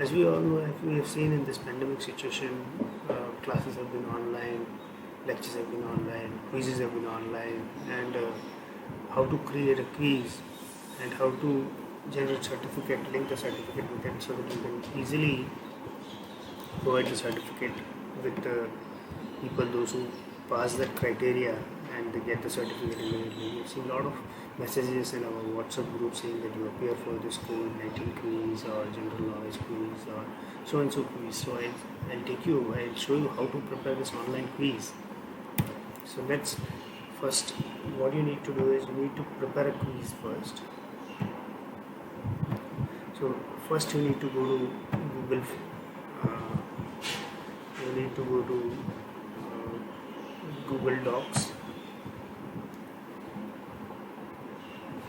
As we all know, if we have seen in this pandemic situation, classes have been online, lectures have been online, quizzes have been online, and how to create a quiz and how to generate certificate, link the certificate with it so that you can easily provide the certificate with the people, those who pass that criteria and they get the certificate immediately. We've seen a lot of messages in our WhatsApp group saying that you appear for this COVID-19 quiz or general knowledge quiz or so and so quiz. So I'll show you how to prepare this online quiz. So let's first, what you need to do is you need to prepare a quiz first. So first you need to go to Google. You need to go to Google Docs,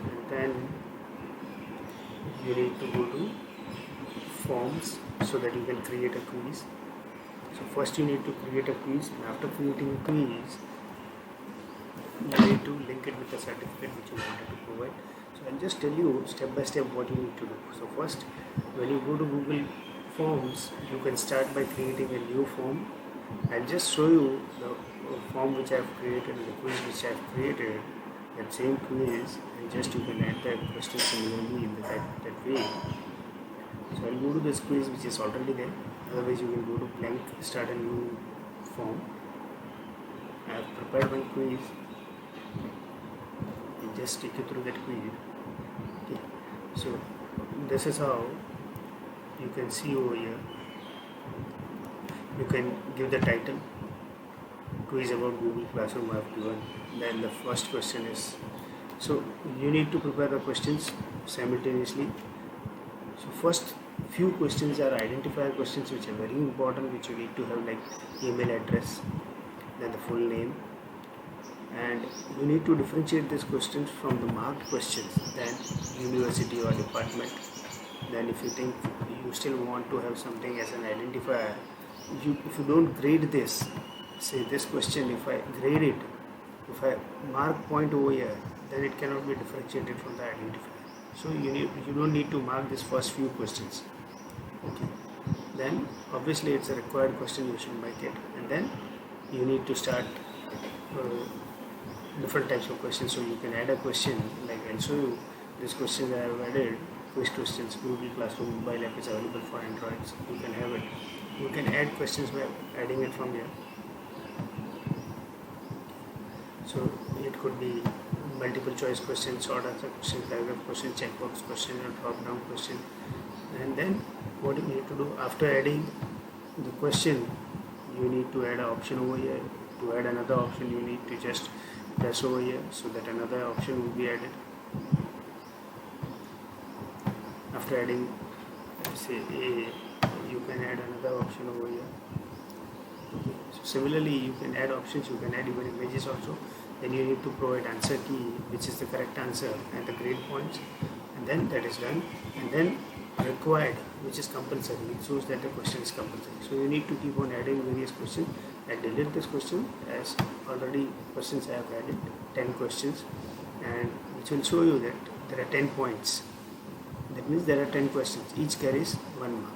and then you need to go to Forms so that you can create a quiz. So first you need to create a quiz, and after creating a quiz you need to link it with the certificate which you wanted to provide. So I'll just tell you step by step what you need to do. So first, when you go to Google Forms, you can start by creating a new form. I'll just show you the form which I have created, the quiz which I have created, that same quiz, and just you can add the question similarly in that way. So I'll go to this quiz which is already there. Otherwise you can go to blank, start a new form. I have prepared one quiz. I'll just take you through that quiz. Okay. So this is how you can see over here. You can give the title, quiz about Google Classroom I have given. Then the first question is, so you need to prepare the questions simultaneously. So first few questions are identifier questions which are very important, which you need to have, like email address, then the full name, and you need to differentiate these questions from the marked questions, then university or department. Then if you think you still want to have something as an identifier, if you don't grade this, say this question, if I grade it, if I mark point over here, then it cannot be differentiated from the identifier. So you don't need to mark this first few questions. Okay. Then obviously it's a required question, you should make it, and then you need to start different types of questions. So you can add a question, like I'll show you this question I have added. Quiz questions, Google Classroom mobile app is available for Androids. You can have it. You can add questions by adding it from here. So it could be multiple choice question, short answer question, paragraph question, checkbox question, or drop down question. And then what you need to do after adding the question, you need to add an option over here. To add another option, you need to just press over here so that another option will be added. After adding, say A, you can add another option over here. Okay. So similarly, you can add options, you can add even images also. Then you need to provide answer key, which is the correct answer, and the grade points, and then that is done. And then required, which is compulsory, it shows that the question is compulsory. So you need to keep on adding various questions. I delete this question, as already questions I have added 10 questions, and which will show you that there are 10 points. That means there are 10 questions, each carries 1 mark.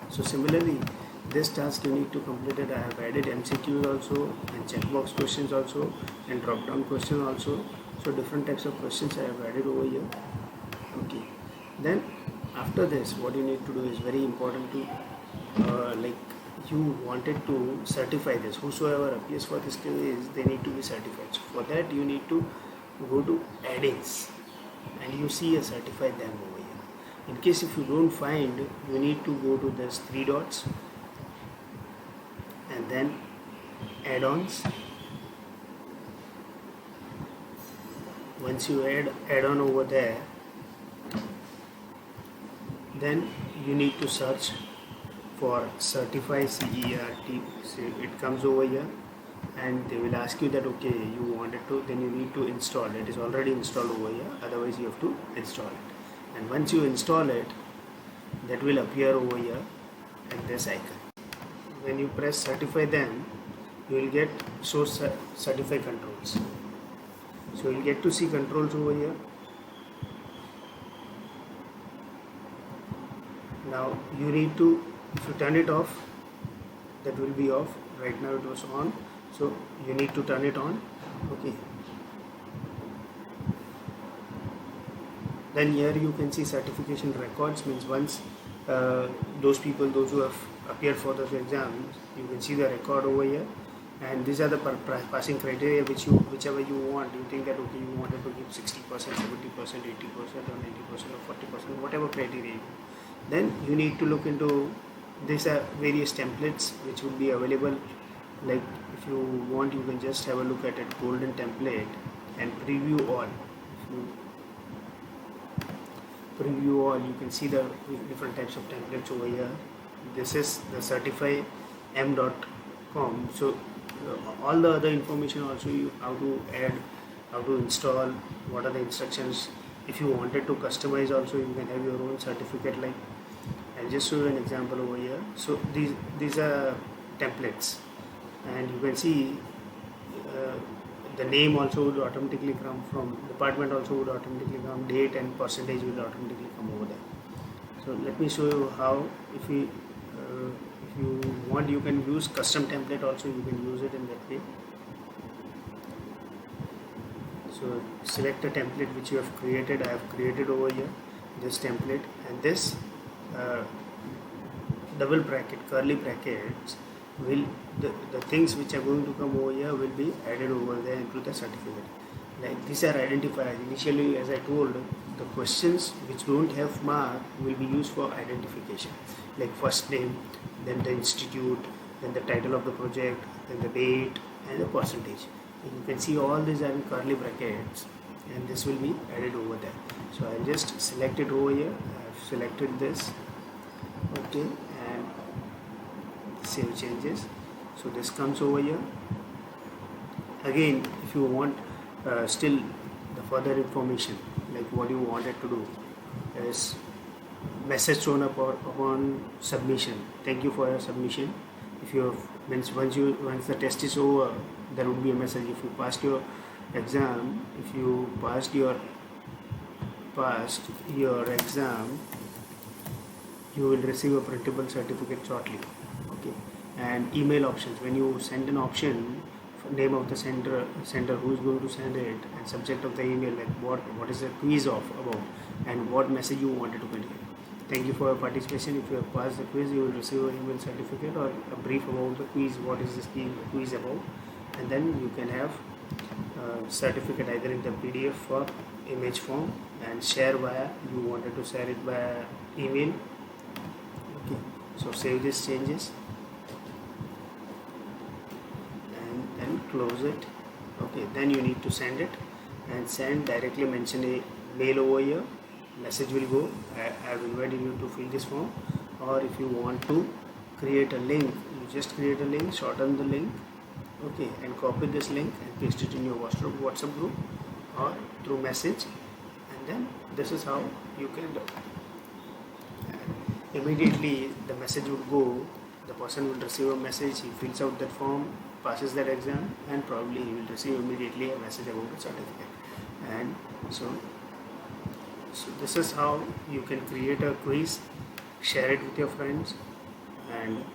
So similarly, this task you need to complete it. I have added MCQs also, and checkbox questions also, and drop down question also. So different types of questions I have added over here. Okay. Then after this, what you need to do is very important to like you wanted to certify this. Whosoever appears for this quiz, they need to be certified. So for that you need to go to add-ins, and you see a certify them over here. In case if you don't find, you need to go to this 3 dots and then add-ons. Once you add on over there, then you need to search for certify CERT. So it comes over here, and they will ask you that okay, you wanted to, then you need to install it. It is already installed over here, otherwise you have to install it. And once you install it, that will appear over here at this icon. When you press certify them, you will get show certify controls. So you will get to see controls over here. Now you need to, if you turn it off, that will be off. Right now it was on, so you need to turn it on. Okay, then here you can see certification records, means once those who have appeared for those exams, you can see the record over here, and these are the passing criteria whichever you want. You think that okay, you wanted to give 60%, 70%, 80%, or 90%, or 40%, whatever criteria you want. Then you need to look into, these are various templates which will be available. Like if you want, you can just have a look at it, golden template, and preview all. If you preview all, you can see the different types of templates over here. This is the certifym.com. So all the other information also, you how to add, how to install, what are the instructions. If you wanted to customize also, you can have your own certificate. Like I'll just show you an example over here. So these are templates, and you can see the name also would automatically come from department, also would automatically come, date and percentage will automatically come over there. So let me show you how. If you want, you can use custom template also, you can use it in that way. So select a template which you have created. I have created over here this template, and this double bracket, curly brackets, will the things which are going to come over here will be added over there into the certificate. Like these are identifiers. Initially, as I told, the questions which don't have mark will be used for identification, like first name, then the institute, then the title of the project, then the date and the percentage. And you can see all these are in curly brackets, and this will be added over there. So I'll just select it over here. I've selected this. Okay, and save changes. So this comes over here. Again, if you want still the further information, like what you wanted to do is message shown up upon submission. Thank you for your submission. If you have, means once the test is over, there would be a message. If you passed your exam, if you passed your exam, you will receive a printable certificate shortly. Okay, and email options. When you send an option, name of the sender who is going to send it, and subject of the email, like what is the quiz about, and what message you wanted to convey. Thank you for your participation. If you have passed the quiz, you will receive an email certificate or a brief about the quiz, what is this quiz about, and then you can have certificate either in the PDF or image form, and share via, you wanted to share it via email. Okay, so save these changes and then close it. Okay, then you need to send it, and send directly, mention a mail over here. Message will go, I have invited you to fill this form. Or if you want to create a link, you just create a link, shorten the link, okay, and copy this link and paste it in your WhatsApp group or through message, and then this is how you can do. Immediately the message would go, the person will receive a message, he fills out that form, passes that exam, and probably he will receive immediately a message about the certificate. And so this is how you can create a quiz, share it with your friends, and